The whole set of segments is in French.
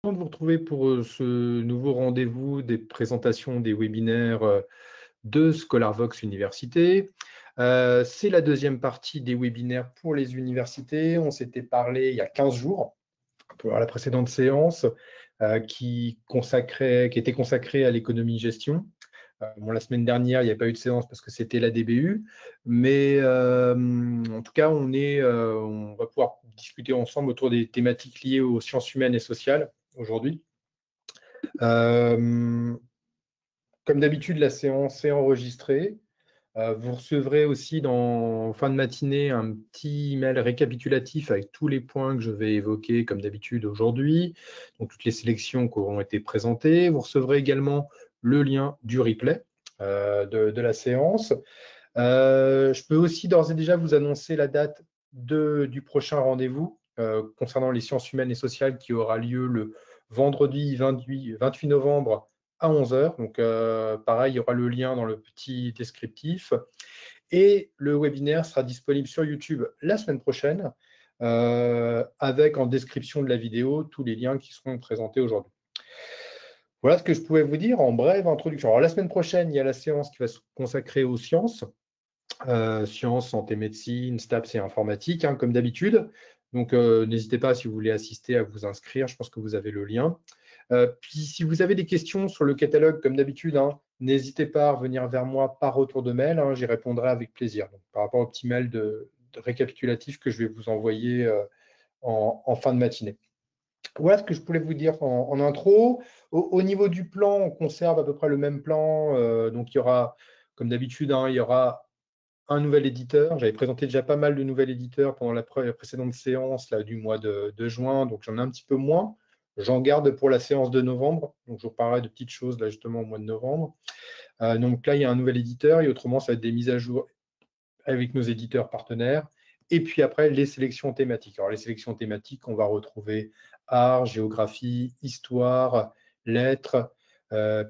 Content de vous retrouver pour ce nouveau rendez-vous des présentations des webinaires de ScholarVox Université. C'est la deuxième partie des webinaires pour les universités. On s'était parlé il y a 15 jours pour la précédente séance qui était consacrée à l'économie-gestion. Bon, la semaine dernière, il n'y avait pas eu de séance parce que c'était la DBU, mais en tout cas, on va pouvoir discuter ensemble autour des thématiques liées aux sciences humaines et sociales aujourd'hui. Comme d'habitude, la séance est enregistrée. Vous recevrez aussi en fin de matinée un petit email récapitulatif avec tous les points que je vais évoquer comme d'habitude aujourd'hui, donc toutes les sélections qui auront été présentées. Vous recevrez également le lien du replay de la séance. Je peux aussi d'ores et déjà vous annoncer la date du prochain rendez-vous concernant les sciences humaines et sociales qui aura lieu le vendredi 28 novembre à 11 h. Donc, pareil, il y aura le lien dans le petit descriptif. Et le webinaire sera disponible sur YouTube la semaine prochaine avec en description de la vidéo tous les liens qui seront présentés aujourd'hui. Voilà ce que je pouvais vous dire en brève introduction. Alors, la semaine prochaine, il y a la séance qui va se consacrer aux sciences. Sciences, santé, médecine, STAPS et informatique, hein, comme d'habitude. Donc, n'hésitez pas, si vous voulez assister, à vous inscrire. Je pense que vous avez le lien. Puis, si vous avez des questions sur le catalogue, comme d'habitude, hein, n'hésitez pas à revenir vers moi par retour de mail. Hein, j'y répondrai avec plaisir. Donc, par rapport au petit mail de récapitulatif que je vais vous envoyer en fin de matinée. Voilà ce que je voulais vous dire en intro. Au niveau du plan, on conserve à peu près le même plan. Donc, il y aura, comme d'habitude, hein, il y aura un nouvel éditeur. J'avais présenté déjà pas mal de nouveaux éditeurs pendant la précédente séance là, du mois de juin, donc j'en ai un petit peu moins. J'en garde pour la séance de novembre, donc je vous reparlerai de petites choses là justement au mois de novembre. Donc là, il y a un nouvel éditeur et autrement, ça va être des mises à jour avec nos éditeurs partenaires. Et puis après, les sélections thématiques. Alors les sélections thématiques, on va retrouver art, géographie, histoire, lettres,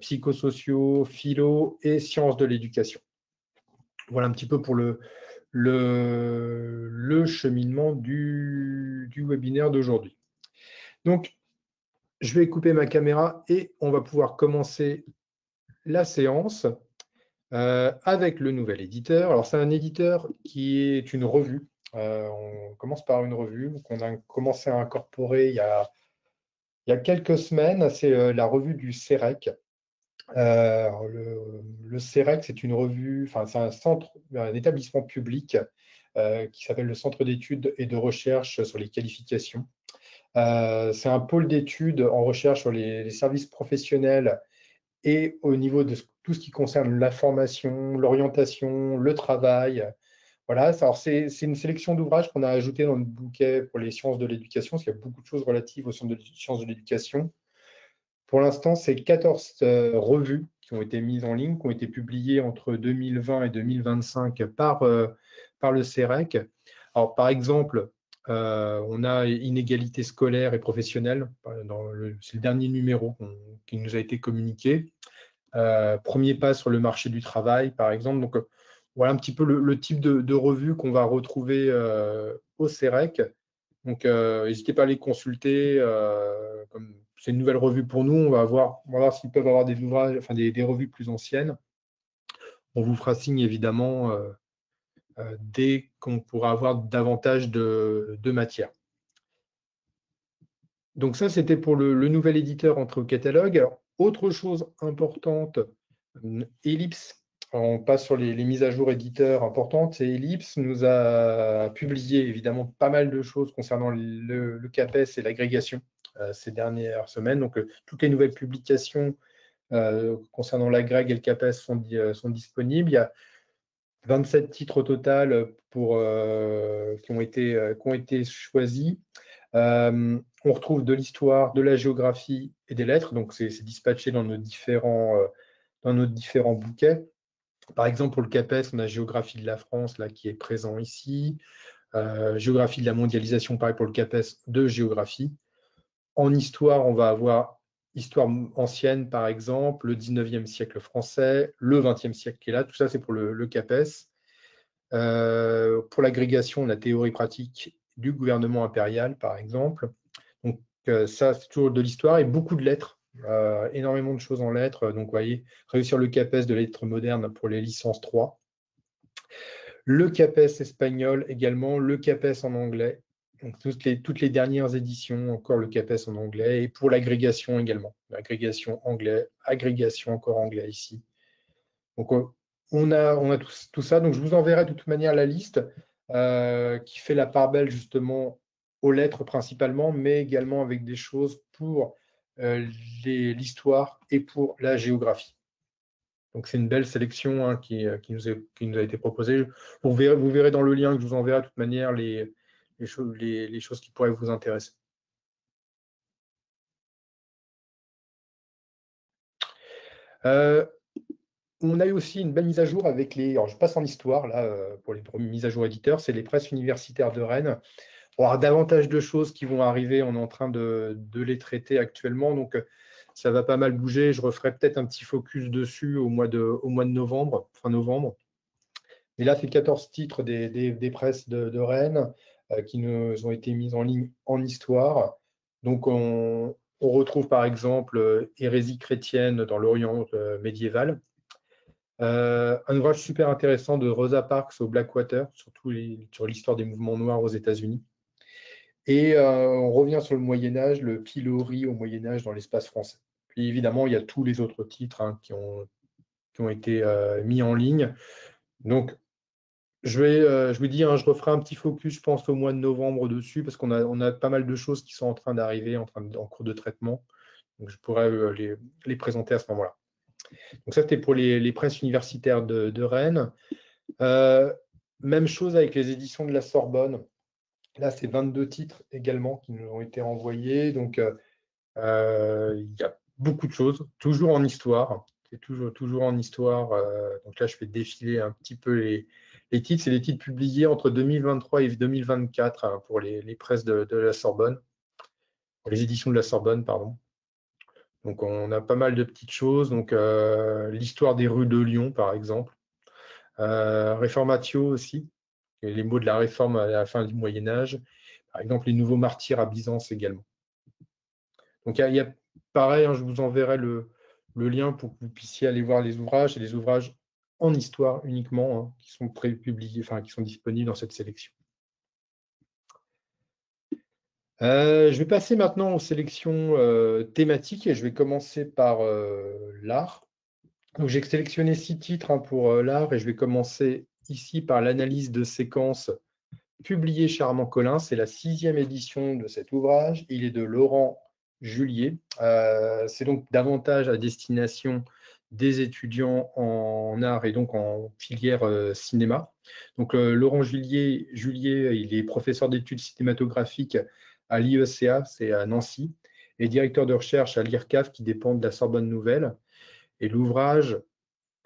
psychosociaux, philo et sciences de l'éducation. Voilà un petit peu pour le cheminement du webinaire d'aujourd'hui. Donc, je vais couper ma caméra et on va pouvoir commencer la séance avec le nouvel éditeur. Alors, c'est un éditeur qui est une revue. On commence par une revue qu'on a commencé à incorporer il y a quelques semaines. C'est la revue du CEREC. Le CEREC, c'est une revue, enfin, c'est un établissement public qui s'appelle le Centre d'études et de recherche sur les qualifications. C'est un pôle d'études en recherche sur les services professionnels et au niveau de tout ce qui concerne la formation, l'orientation, le travail. Voilà, alors c'est une sélection d'ouvrages qu'on a ajouté dans le bouquet pour les sciences de l'éducation, parce qu'il y a beaucoup de choses relatives aux sciences de l'éducation. Pour l'instant, c'est 14 revues qui ont été mises en ligne, qui ont été publiées entre 2020 et 2025 par le CEREC. Alors, par exemple, on a Inégalité scolaire et professionnelle, c'est le dernier numéro qui nous a été communiqué. Premier pas sur le marché du travail, par exemple. Donc, voilà un petit peu le type de revue qu'on va retrouver au CEREC. Donc, n'hésitez pas à les consulter. Comme c'est une nouvelle revue pour nous, on va voir s'ils peuvent avoir des ouvrages, enfin des revues plus anciennes. On vous fera signe évidemment dès qu'on pourra avoir davantage de matière. Donc ça, c'était pour le nouvel éditeur entré au catalogue. Alors, autre chose importante, Ellipse. On passe sur les mises à jour éditeurs importantes. Et Ellipse nous a publié évidemment pas mal de choses concernant le CAPES et l'agrégation ces dernières semaines. Donc, toutes les nouvelles publications concernant l'agrég et le CAPES sont disponibles. Il y a 27 titres au total qui ont été choisis. On retrouve de l'histoire, de la géographie et des lettres. Donc, c'est dispatché dans nos différents bouquets. Par exemple, pour le CAPES, on a Géographie de la France là, qui est présent ici. Géographie de la mondialisation, pareil pour le CAPES de géographie. En histoire, on va avoir Histoire ancienne, par exemple, le 19e siècle français, le 20e siècle qui est là. Tout ça, c'est pour le CAPES. Pour l'agrégation, la théorie pratique du gouvernement impérial, par exemple. Donc, Ça, c'est toujours de l'histoire et beaucoup de lettres, énormément de choses en lettres. Donc, vous voyez, réussir le CAPES de lettres modernes pour les licences 3. Le CAPES espagnol également, le CAPES en anglais. Donc, toutes les dernières éditions, encore le CAPES en anglais. Et pour l'agrégation également. L'agrégation anglais, agrégation encore anglais ici. Donc, on a tout ça. Donc, je vous enverrai de toute manière la liste qui fait la part belle justement aux lettres principalement, mais également avec des choses pour l'histoire et pour la géographie. Donc, c'est une belle sélection hein, qui nous a été proposée. Vous verrez dans le lien que je vous enverrai de toute manière les choses qui pourraient vous intéresser. On a eu aussi une belle mise à jour avec les. Alors, je passe en histoire, là, pour les mises à jour éditeurs, c'est les presses universitaires de Rennes. On va avoir davantage de choses qui vont arriver. On est en train de les traiter actuellement. Donc, ça va pas mal bouger. Je referai peut-être un petit focus dessus au mois de novembre, fin novembre. Mais là, c'est 14 titres des presses de Rennes qui nous ont été mis en ligne en histoire. Donc, on retrouve par exemple Hérésie chrétienne dans l'Orient médiéval. Un ouvrage super intéressant de Rosa Parks au Blackwater, surtout sur l'histoire des mouvements noirs aux États-Unis. Et on revient sur le Moyen-Âge, le pilori au Moyen-Âge dans l'espace français. Puis évidemment, il y a tous les autres titres hein, qui ont été mis en ligne. Donc, je vous dis, hein, je referai un petit focus, je pense, au mois de novembre dessus, parce qu'on a pas mal de choses qui sont en train d'arriver, en cours de traitement. Donc, je pourrais les présenter à ce moment-là. Donc, ça, c'était pour les presses universitaires de Rennes. Même chose avec les éditions de la Sorbonne. Là, c'est 22 titres également qui nous ont été renvoyés. Donc, il y a beaucoup de choses, toujours en histoire. C'est toujours en histoire. Donc là, je vais défiler un petit peu les titres. C'est des titres publiés entre 2023 et 2024 hein, pour les presses de la Sorbonne, pour les éditions de la Sorbonne, pardon. Donc, on a pas mal de petites choses. Donc, l'histoire des rues de Lyon, par exemple. Réformatio aussi, les mots de la réforme à la fin du Moyen-Âge. Par exemple, les nouveaux martyrs à Byzance également. Donc, il y a pareil, hein, je vous enverrai le lien pour que vous puissiez aller voir les ouvrages. C'est des ouvrages en histoire uniquement hein, qui sont prépubliés, enfin, qui sont disponibles dans cette sélection. Je vais passer maintenant aux sélections thématiques et je vais commencer par l'art. Donc, j'ai sélectionné 6 titres hein, pour l'art et je vais commencer ici par l'analyse de séquences publiée chez Armand Collin. C'est la 6e édition de cet ouvrage. Il est de Laurent Julier. C'est donc davantage à destination des étudiants en art et donc en filière cinéma. Donc, Laurent Julier, il est professeur d'études cinématographiques à l'IECA, c'est à Nancy, et directeur de recherche à l'IRCAF qui dépend de la Sorbonne Nouvelle. Et l'ouvrage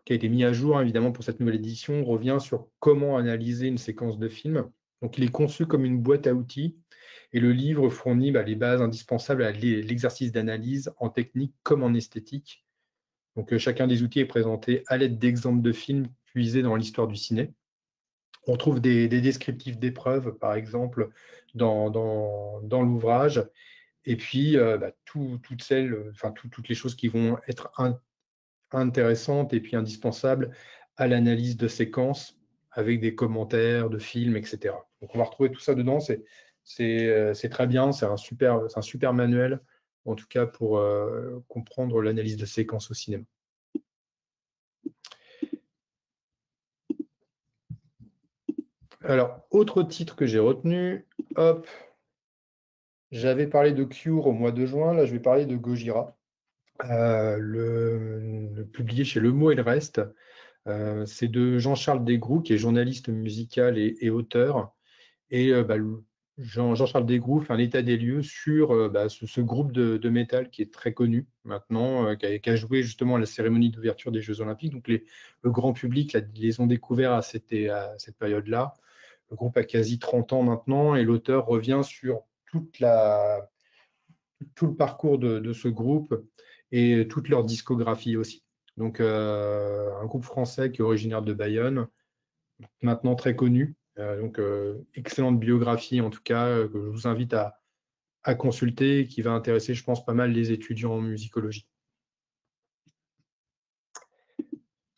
qui a été mis à jour, hein, évidemment, pour cette nouvelle édition, revient sur comment analyser une séquence de film. Donc, il est conçu comme une boîte à outils et le livre fournit les bases indispensables à l'exercice d'analyse en technique comme en esthétique. Donc, chacun des outils est présenté à l'aide d'exemples de films puisés dans l'histoire du ciné. On trouve des descriptifs d'épreuves, par exemple, dans l'ouvrage. Et puis, toutes les choses qui vont être intéressantes et puis indispensables à l'analyse de séquences avec des commentaires de films, etc. Donc, on va retrouver tout ça dedans. C'est très bien. C'est un super manuel, en tout cas pour comprendre l'analyse de séquences au cinéma. Alors, autre titre que j'ai retenu, hop, j'avais parlé de Cure au mois de juin. Là, je vais parler de Gojira, le publié chez Le Mot et le Reste. C'est de Jean-Charles Desgroux, qui est journaliste musical et auteur. Et Jean-Charles Desgroux fait un état des lieux sur ce groupe de métal qui est très connu maintenant, qui a joué justement à la cérémonie d'ouverture des Jeux Olympiques. Donc le grand public les ont découverts à cette période-là. Le groupe a quasi 30 ans maintenant et l'auteur revient sur tout le parcours de ce groupe et toute leur discographie aussi. Donc, un groupe français qui est originaire de Bayonne, maintenant très connu. Donc, excellente biographie en tout cas, que je vous invite à consulter, qui va intéresser, je pense, pas mal les étudiants en musicologie.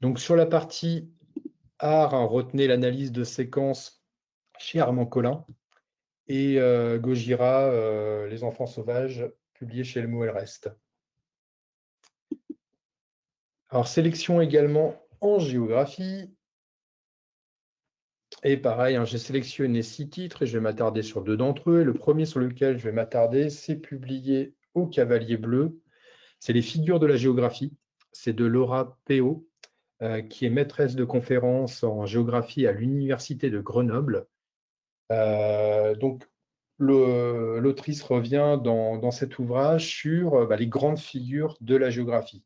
Donc, sur la partie art, hein, retenez l'analyse de séquences chez Armand Collin et Gojira, Les enfants sauvages, publié chez Elmo El Reste. Alors, sélection également en géographie. Et pareil, hein, j'ai sélectionné 6 titres et je vais m'attarder sur 2 d'entre eux. Et le premier sur lequel je vais m'attarder, c'est publié au Cavalier Bleu. C'est les figures de la géographie. C'est de Laura Péot, qui est maîtresse de conférences en géographie à l'Université de Grenoble. Donc, l'autrice revient dans cet ouvrage sur les grandes figures de la géographie,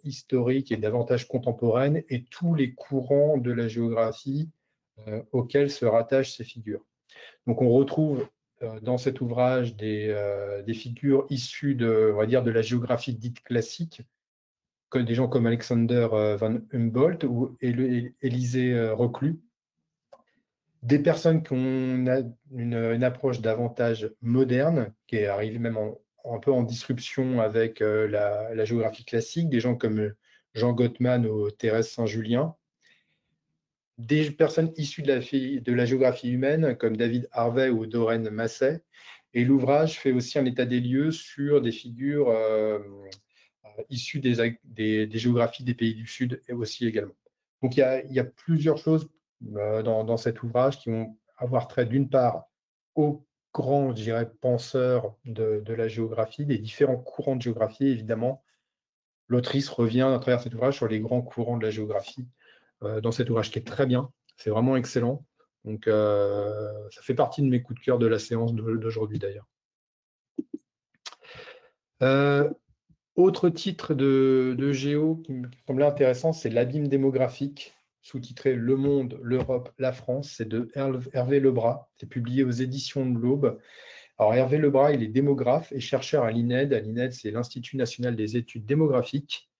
historique et davantage contemporaine, et tous les courants de la géographie auxquels se rattachent ces figures. Donc, on retrouve dans cet ouvrage des figures issues on va dire, de la géographie dite classique, comme des gens comme Alexander von Humboldt ou Élisée Reclus, des personnes qui ont une approche davantage moderne, qui est arrivée même un peu en disruption avec la géographie classique, des gens comme Jean Gottman ou Thérèse Saint-Julien, des personnes issues de la géographie humaine, comme David Harvey ou Doreen Massey. Et l'ouvrage fait aussi un état des lieux sur des figures issues des géographies des pays du Sud et aussi également. Donc il y a plusieurs choses dans cet ouvrage qui vont avoir trait d'une part aux grands, je dirais, penseurs de la géographie, des différents courants de géographie. Évidemment, l'autrice revient à travers cet ouvrage sur les grands courants de la géographie dans cet ouvrage qui est très bien. C'est vraiment excellent. Donc, ça fait partie de mes coups de cœur de la séance d'aujourd'hui d'ailleurs. Autre titre de Géo qui me semblait intéressant, c'est L'abîme démographique, sous-titré Le Monde, l'Europe, la France. C'est de Hervé Lebras. C'est publié aux éditions de l'Aube. Alors, Hervé Lebras, il est démographe et chercheur à l'INED. À l'INED, c'est l'Institut national des études démographiques.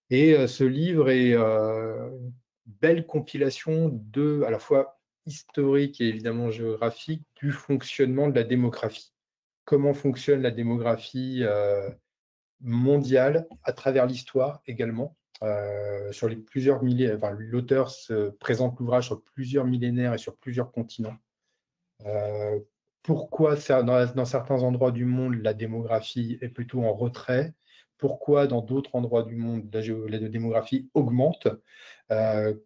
Et ce livre est une belle compilation à la fois historique et évidemment géographique du fonctionnement de la démographie. Comment fonctionne la démographie mondiale à travers l'histoire également. Sur les plusieurs millénaires, l'auteur se présente l'ouvrage sur plusieurs millénaires et sur plusieurs continents. Pourquoi dans certains endroits du monde, la démographie est plutôt en retrait? Pourquoi dans d'autres endroits du monde, la démographie augmente?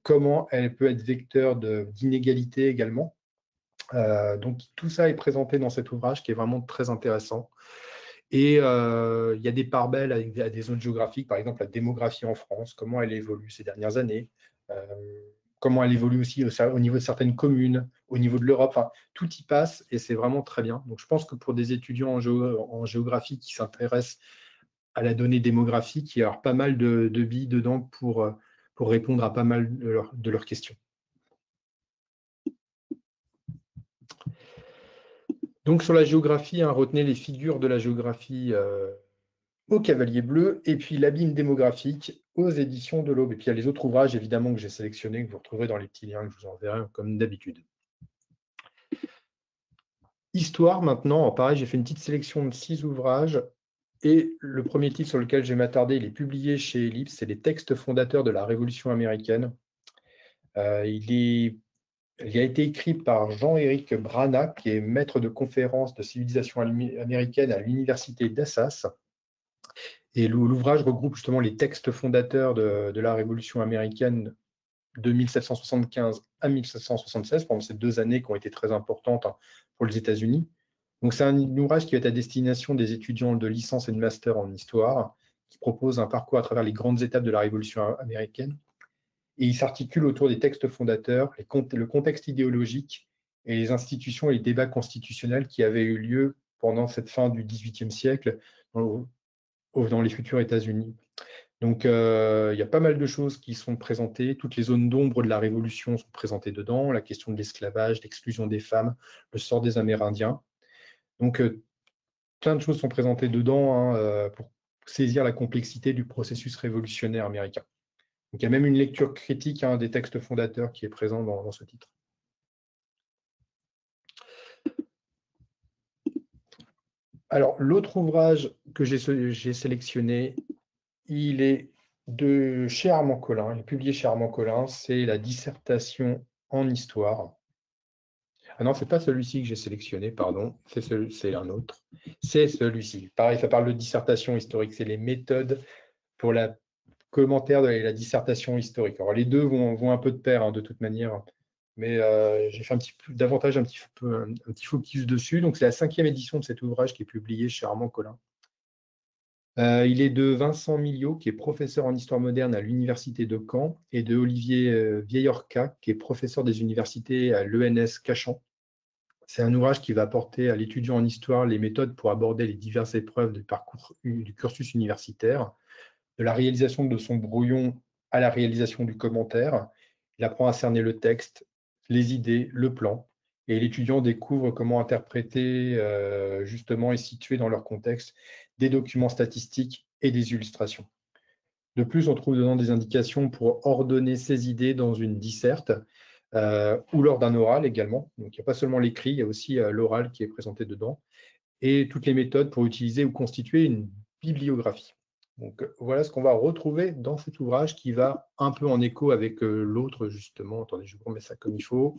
Comment elle peut être vecteur d'inégalité également? Donc, tout ça est présenté dans cet ouvrage qui est vraiment très intéressant. Et il y a des parts belles à des zones géographiques, par exemple la démographie en France, comment elle évolue ces dernières années, comment elle évolue aussi au niveau de certaines communes, au niveau de l'Europe. Enfin, tout y passe et c'est vraiment très bien. Donc, je pense que pour des étudiants en géographie qui s'intéressent à la donnée démographique, il y a pas mal de billes dedans pour répondre à pas mal de leurs questions. Donc, sur la géographie, hein, retenez les figures de la géographie au Cavalier Bleu, et puis l'abîme démographique aux éditions de l'Aube. Et puis il y a les autres ouvrages, évidemment, que j'ai sélectionnés, que vous retrouverez dans les petits liens que je vous enverrai, comme d'habitude. Histoire, maintenant, pareil, j'ai fait une petite sélection de 6 ouvrages, et le premier titre sur lequel je vais m'attarder, il est publié chez Ellipse, c'est Les textes fondateurs de la Révolution américaine. Il a été écrit par Jean-Éric Brana, qui est maître de conférences de civilisation américaine à l'université d'Assas. Et l'ouvrage regroupe justement les textes fondateurs de la Révolution américaine de 1775 à 1776, pendant ces 2 années qui ont été très importantes pour les États-Unis. Donc, c'est un ouvrage qui est à destination des étudiants de licence et de master en histoire, qui propose un parcours à travers les grandes étapes de la Révolution américaine. Et il s'articule autour des textes fondateurs, le contexte idéologique et les institutions et les débats constitutionnels qui avaient eu lieu pendant cette fin du XVIIIe siècle dans les futurs États-Unis. Donc, il y a pas mal de choses qui sont présentées. Toutes les zones d'ombre de la Révolution sont présentées dedans. La question de l'esclavage, l'exclusion des femmes, le sort des Amérindiens. Donc, plein de choses sont présentées dedans pour saisir la complexité du processus révolutionnaire américain. Donc, il y a même une lecture critique des textes fondateurs qui est présent dans ce titre. Alors, l'autre ouvrage que j'ai sélectionné, il est de chez Armand Collin, il est publié chez Armand Collin, c'est la dissertation en histoire. Ah non, c'est pas celui-ci que j'ai sélectionné, pardon, c'est un autre. C'est celui-ci. Pareil, ça parle de dissertation historique, c'est les méthodes pour la commentaire de la dissertation historique. Alors, les deux vont un peu de pair, hein, de toute manière, mais j'ai fait davantage un petit focus dessus. Donc, c'est la 5e édition de cet ouvrage qui est publié chez Armand Collin. Il est de Vincent Milliot, qui est professeur en histoire moderne à l'Université de Caen, et de Olivier Vieillorca, qui est professeur des universités à l'ENS Cachan. C'est un ouvrage qui va apporter à l'étudiant en histoire les méthodes pour aborder les diverses épreuves du cursus universitaire, de la réalisation de son brouillon à la réalisation du commentaire. Il apprend à cerner le texte, les idées, le plan, et l'étudiant découvre comment interpréter justement et situer dans leur contexte des documents statistiques et des illustrations. De plus, on trouve dedans des indications pour ordonner ses idées dans une disserte ou lors d'un oral également. Donc, il n'y a pas seulement l'écrit, il y a aussi l'oral qui est présenté dedans, et toutes les méthodes pour utiliser ou constituer une bibliographie. Donc, voilà ce qu'on va retrouver dans cet ouvrage qui va un peu en écho avec l'autre, justement. Attendez, je vous remets ça comme il faut.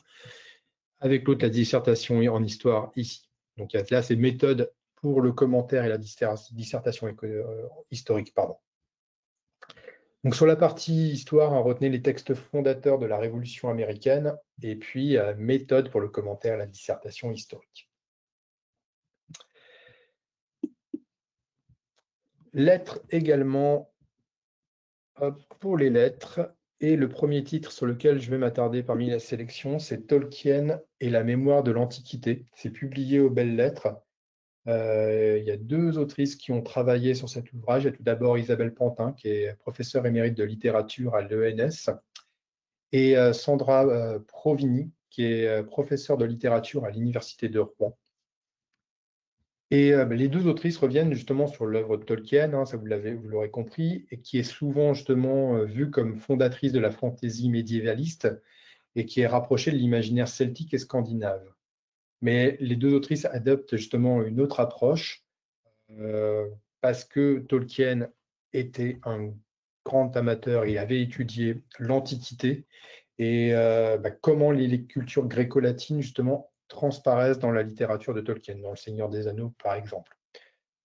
Avec l'autre, la dissertation en histoire ici. Donc, là, c'est méthode pour le commentaire et la dissertation historique. Pardon. Donc, sur la partie histoire, on retenait les textes fondateurs de la Révolution américaine et puis méthode pour le commentaire et la dissertation historique. Lettres également, pour les lettres. Et le premier titre sur lequel je vais m'attarder parmi la sélection, c'est Tolkien et la mémoire de l'Antiquité. C'est publié aux Belles Lettres. Il y a 2 autrices qui ont travaillé sur cet ouvrage. Il y a tout d'abord Isabelle Pantin, qui est professeure émérite de littérature à l'ENS, et Sandra Provini, qui est professeure de littérature à l'Université de Rouen. Et les 2 autrices reviennent justement sur l'œuvre de Tolkien, hein, ça vous l'aurez compris, et qui est souvent justement vue comme fondatrice de la fantaisie médiévaliste et qui est rapprochée de l'imaginaire celtique et scandinave. Mais les 2 autrices adoptent justement une autre approche parce que Tolkien était un grand amateur, il avait étudié l'Antiquité et comment les cultures gréco-latines justement transparaissent dans la littérature de Tolkien, dans Le Seigneur des Anneaux par exemple.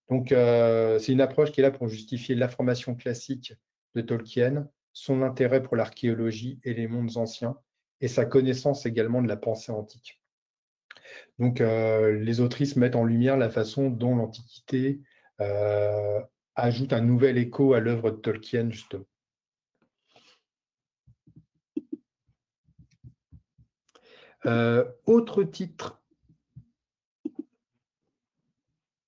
Donc c'est une approche qui est là pour justifier la formation classique de Tolkien, son intérêt pour l'archéologie et les mondes anciens, et sa connaissance également de la pensée antique. Donc les autrices mettent en lumière la façon dont l'Antiquité ajoute un nouvel écho à l'œuvre de Tolkien justement. Autre titre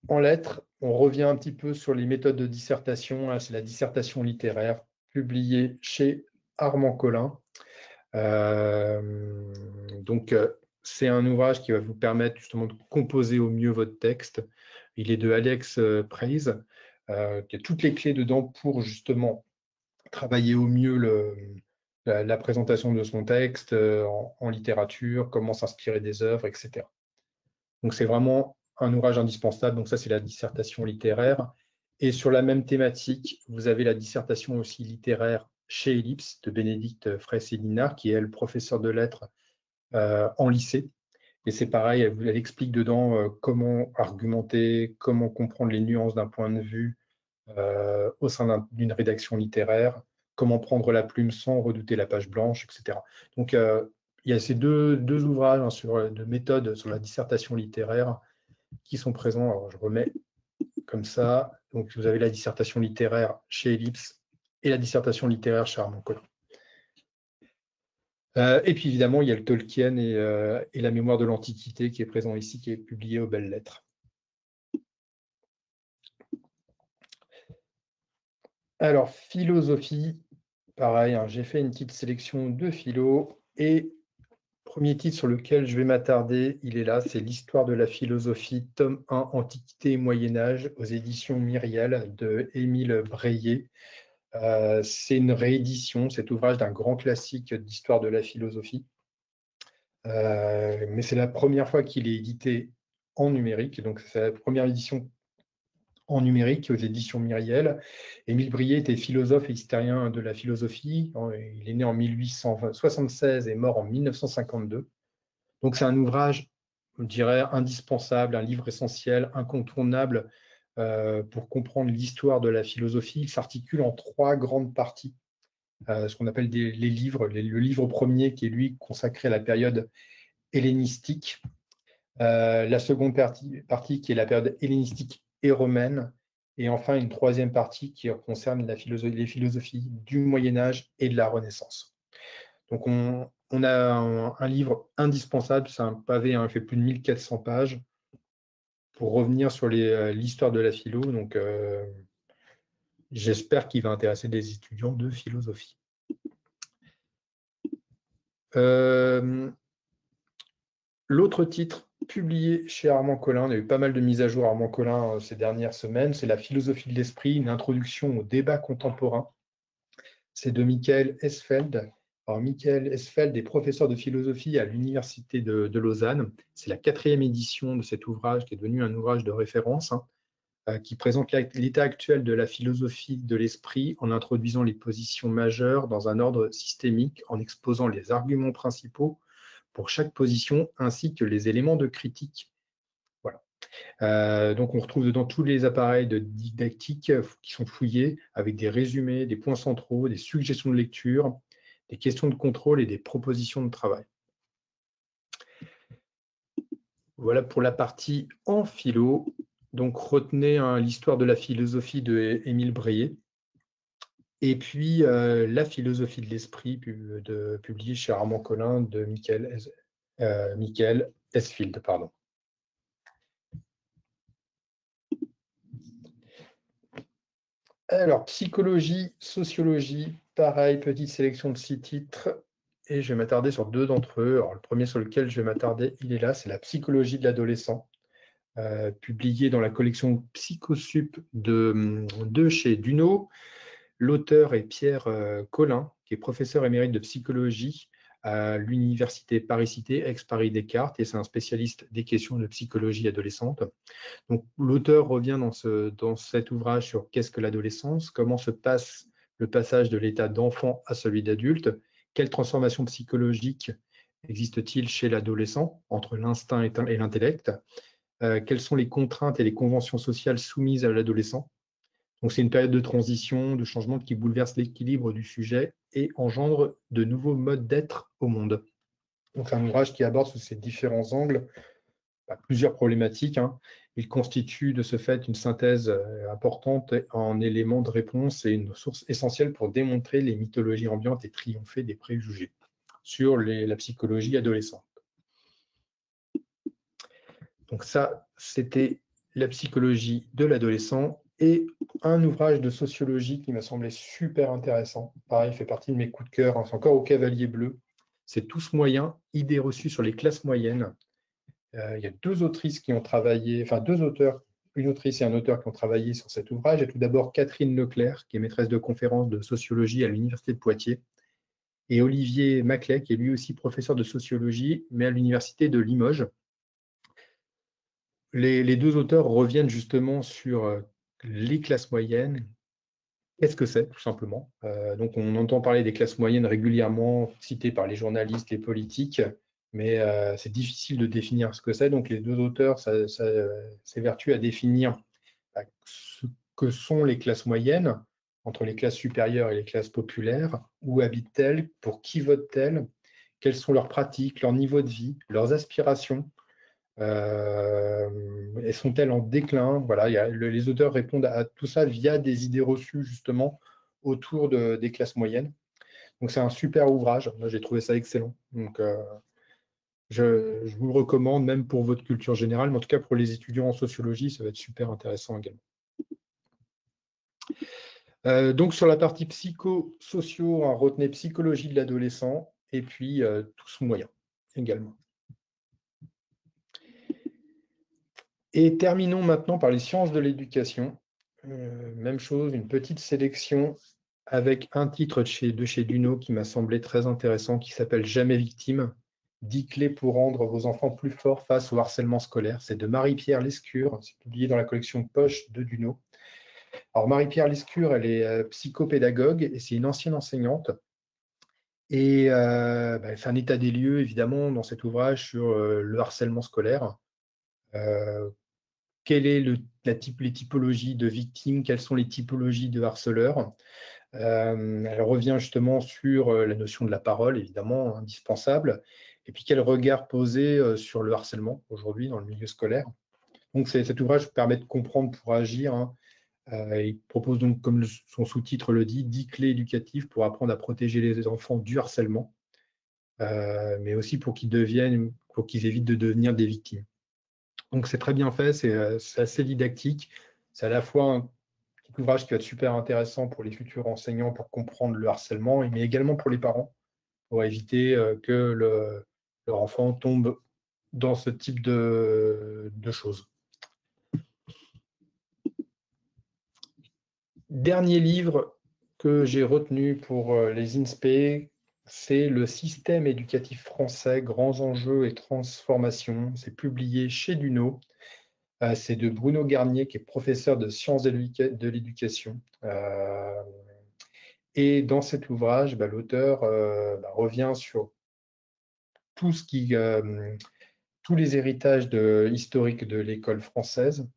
en lettres, on revient un petit peu sur les méthodes de dissertation. C'est la dissertation littéraire publiée chez Armand Collin. Donc, c'est un ouvrage qui va vous permettre justement de composer au mieux votre texte. Il est de Alex Preis, qui a toutes les clés dedans pour justement travailler au mieux la présentation de son texte en littérature, comment s'inspirer des œuvres, etc. Donc, c'est vraiment un ouvrage indispensable. Donc, ça, c'est la dissertation littéraire. Et sur la même thématique, vous avez la dissertation aussi littéraire chez Ellipse de Bénédicte Fraisse-Hélinard, qui est, elle, professeure de lettres en lycée. Et c'est pareil, elle explique dedans comment argumenter, comment comprendre les nuances d'un point de vue au sein d'une rédaction littéraire, comment prendre la plume sans redouter la page blanche, etc. Donc, il y a ces deux ouvrages de méthode sur la dissertation littéraire qui sont présents. Alors, je remets comme ça. Donc, vous avez la dissertation littéraire chez Ellipse et la dissertation littéraire chez Armand Collin. Et puis, évidemment, il y a le Tolkien et la mémoire de l'Antiquité qui est présent ici, qui est publié aux Belles Lettres. Alors, philosophie, pareil, hein, j'ai fait une petite sélection de philo et premier titre sur lequel je vais m'attarder, il est là, c'est l'histoire de la philosophie, tome 1, Antiquité et Moyen-Âge, aux éditions Myriel de Émile Breillet. C'est une réédition, cet ouvrage d'un grand classique d'histoire de la philosophie. Mais c'est la première fois qu'il est édité en numérique, donc c'est la première édition en numérique aux éditions Myriel. Émile Brié était philosophe et historien de la philosophie. Il est né en 1876 et mort en 1952. Donc c'est un ouvrage, je dirais, indispensable, un livre essentiel, incontournable pour comprendre l'histoire de la philosophie. Il s'articule en 3 grandes parties. Ce qu'on appelle les livres. Le livre premier qui est lui consacré à la période hellénistique. La seconde partie qui est la période hellénistique et romaine. Et enfin une troisième partie qui concerne les philosophies du Moyen-Âge et de la Renaissance. Donc on a un livre indispensable, c'est un pavé, il fait plus de 1400 pages pour revenir sur l'histoire de la philo. Donc j'espère qu'il va intéresser des étudiants de philosophie. L'autre titre publié chez Armand Collin, il y a eu pas mal de mises à jour Armand Collin ces dernières semaines, c'est La philosophie de l'esprit, une introduction au débat contemporain. C'est de Michael Esfeld. Alors, Michael Esfeld est professeur de philosophie à l'Université de Lausanne. C'est la 4e édition de cet ouvrage qui est devenu un ouvrage de référence qui présente l'état actuel de la philosophie de l'esprit en introduisant les positions majeures dans un ordre systémique, en exposant les arguments principaux pour chaque position ainsi que les éléments de critique. Voilà. Donc on retrouve dedans tous les appareils de didactique qui sont fouillés avec des résumés, des points centraux, des suggestions de lecture, des questions de contrôle et des propositions de travail. Voilà pour la partie en philo. Donc retenez l'histoire de la philosophie de Émile Brié. Et puis la philosophie de l'esprit publiée chez Armand Collin de Michael Esfeld. Pardon. Alors, psychologie, sociologie, pareil, petite sélection de 6 titres. Et je vais m'attarder sur 2 d'entre eux. Alors, le premier sur lequel je vais m'attarder, il est là, c'est la psychologie de l'adolescent, publié dans la collection Psychosup de chez Duno. L'auteur est Pierre Collin, qui est professeur émérite de psychologie à l'université Paris-Cité, ex-Paris Descartes, et c'est un spécialiste des questions de psychologie adolescente. Donc, l'auteur revient dans cet ouvrage sur qu'est-ce que l'adolescence, comment se passe le passage de l'état d'enfant à celui d'adulte, quelles transformations psychologiques existe-t-il chez l'adolescent entre l'instinct et l'intellect, quelles sont les contraintes et les conventions sociales soumises à l'adolescent. Donc, c'est une période de transition, de changement qui bouleverse l'équilibre du sujet et engendre de nouveaux modes d'être au monde. Donc, c'est un ouvrage qui aborde sous ces différents angles plusieurs problématiques. Il constitue de ce fait une synthèse importante en éléments de réponse et une source essentielle pour démontrer les mythologies ambiantes et triompher des préjugés sur la psychologie adolescente. Donc ça, c'était la psychologie de l'adolescent et un ouvrage de sociologie qui m'a semblé super intéressant. Pareil, il fait partie de mes coups de cœur. C'est encore au Cavalier Bleu. C'est Tous moyens, idées reçues sur les classes moyennes. Il y a 2 autrices qui ont travaillé, enfin 2 auteurs, une autrice et un auteur qui ont travaillé sur cet ouvrage. Il y a tout d'abord Catherine Leclerc, qui est maîtresse de conférences de sociologie à l'Université de Poitiers, et Olivier Maclay, qui est lui aussi professeur de sociologie, mais à l'Université de Limoges. Les 2 auteurs reviennent justement sur les classes moyennes. Qu'est-ce que c'est, tout simplement? Donc, on entend parler des classes moyennes régulièrement citées par les journalistes, les politiques, mais c'est difficile de définir ce que c'est. Donc, les 2 auteurs s'évertuent à définir ce que sont les classes moyennes, entre les classes supérieures et les classes populaires. Où habitent-elles? Pour qui votent-elles? Quelles sont leurs pratiques, leur niveau de vie, leurs aspirations? Sont-elles en déclin? Voilà, les auteurs répondent à tout ça via des idées reçues justement autour des classes moyennes. Donc c'est un super ouvrage. Moi j'ai trouvé ça excellent. Donc je vous le recommande même pour votre culture générale, mais en tout cas pour les étudiants en sociologie, ça va être super intéressant également. Donc sur la partie psychosociaux, retenez psychologie de l'adolescent et puis tous moyens également. Et terminons maintenant par les sciences de l'éducation. Même chose, une petite sélection avec un titre de chez Duno qui m'a semblé très intéressant, qui s'appelle Jamais victime, 10 clés pour rendre vos enfants plus forts face au harcèlement scolaire. C'est de Marie-Pierre Lescure, c'est publié dans la collection Poche de Duno. Alors Marie-Pierre Lescure, elle est psychopédagogue et c'est une ancienne enseignante. Et elle fait un état des lieux, évidemment, dans cet ouvrage sur le harcèlement scolaire. Quelle est les typologies de victimes, quelles sont les typologies de harceleurs. Elle revient justement sur la notion de la parole, évidemment, indispensable, et puis quel regard poser sur le harcèlement aujourd'hui dans le milieu scolaire. Donc cet ouvrage permet de comprendre pour agir. Hein. Il propose donc, comme son sous-titre le dit, 10 clés éducatives pour apprendre à protéger les enfants du harcèlement, mais aussi pour qu'ils évitent de devenir des victimes. Donc c'est très bien fait, c'est assez didactique. C'est à la fois un petit ouvrage qui va être super intéressant pour les futurs enseignants pour comprendre le harcèlement, mais également pour les parents, pour éviter que leur enfant tombe dans ce type de choses. Dernier livre que j'ai retenu pour les INSPE, c'est Le système éducatif français, grands enjeux et transformations. C'est publié chez Duno. C'est de Bruno Garnier, qui est professeur de sciences de l'éducation. Et dans cet ouvrage, l'auteur revient sur tous les héritages historiques de l'école française.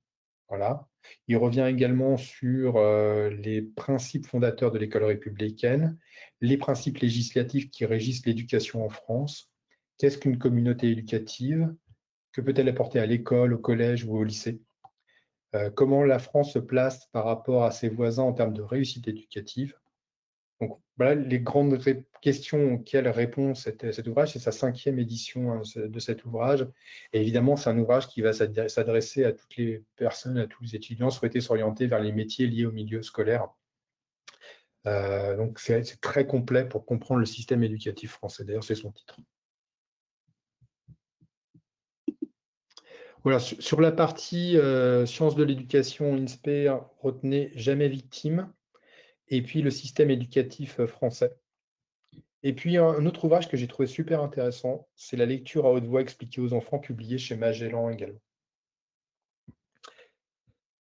Voilà. Il revient également sur les principes fondateurs de l'école républicaine, les principes législatifs qui régissent l'éducation en France. Qu'est-ce qu'une communauté éducative? Que peut-elle apporter à l'école, au collège ou au lycée? Comment la France se place par rapport à ses voisins en termes de réussite éducative? Donc voilà les grandes questions auxquelles répond cet ouvrage. C'est sa 5e édition hein, de cet ouvrage. Et évidemment, c'est un ouvrage qui va s'adresser à toutes les personnes, à tous les étudiants souhaités s'orienter vers les métiers liés au milieu scolaire. Donc c'est très complet pour comprendre le système éducatif français. D'ailleurs, c'est son titre. Voilà, sur la partie sciences de l'éducation, INSPE, retenez jamais victime. Et puis le système éducatif français. Et puis un autre ouvrage que j'ai trouvé super intéressant, c'est la lecture à haute voix expliquée aux enfants, publié chez Magellan également.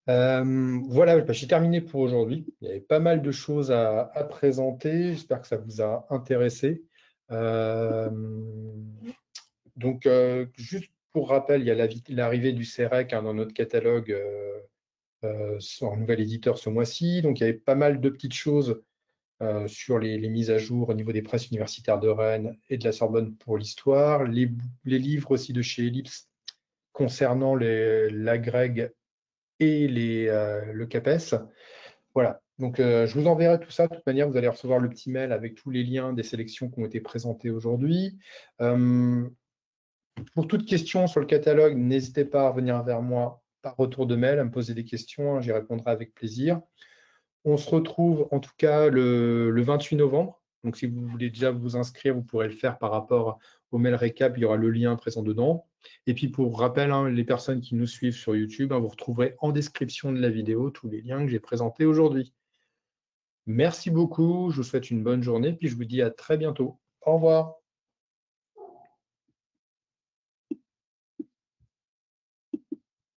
Voilà, j'ai terminé pour aujourd'hui. Il y avait pas mal de choses à présenter. J'espère que ça vous a intéressé. Donc, juste pour rappel, il y a l'arrivée du CEREC dans notre catalogue en nouvel éditeur ce mois-ci. Donc, il y avait pas mal de petites choses sur les mises à jour au niveau des presses universitaires de Rennes et de la Sorbonne pour l'histoire, les livres aussi de chez Ellipse concernant l'AGREG et le CAPES. Voilà, donc je vous enverrai tout ça. De toute manière, vous allez recevoir le petit mail avec tous les liens des sélections qui ont été présentées aujourd'hui. Pour toute question sur le catalogue, n'hésitez pas à revenir vers moi par retour de mail, à me poser des questions, hein, j'y répondrai avec plaisir. On se retrouve en tout cas le 28 novembre. Donc, si vous voulez déjà vous inscrire, vous pourrez le faire par rapport au mail récap. Il y aura le lien présent dedans. Et puis, pour rappel, hein, les personnes qui nous suivent sur YouTube, hein, vous retrouverez en description de la vidéo tous les liens que j'ai présentés aujourd'hui. Merci beaucoup. Je vous souhaite une bonne journée. Puis, je vous dis à très bientôt. Au revoir.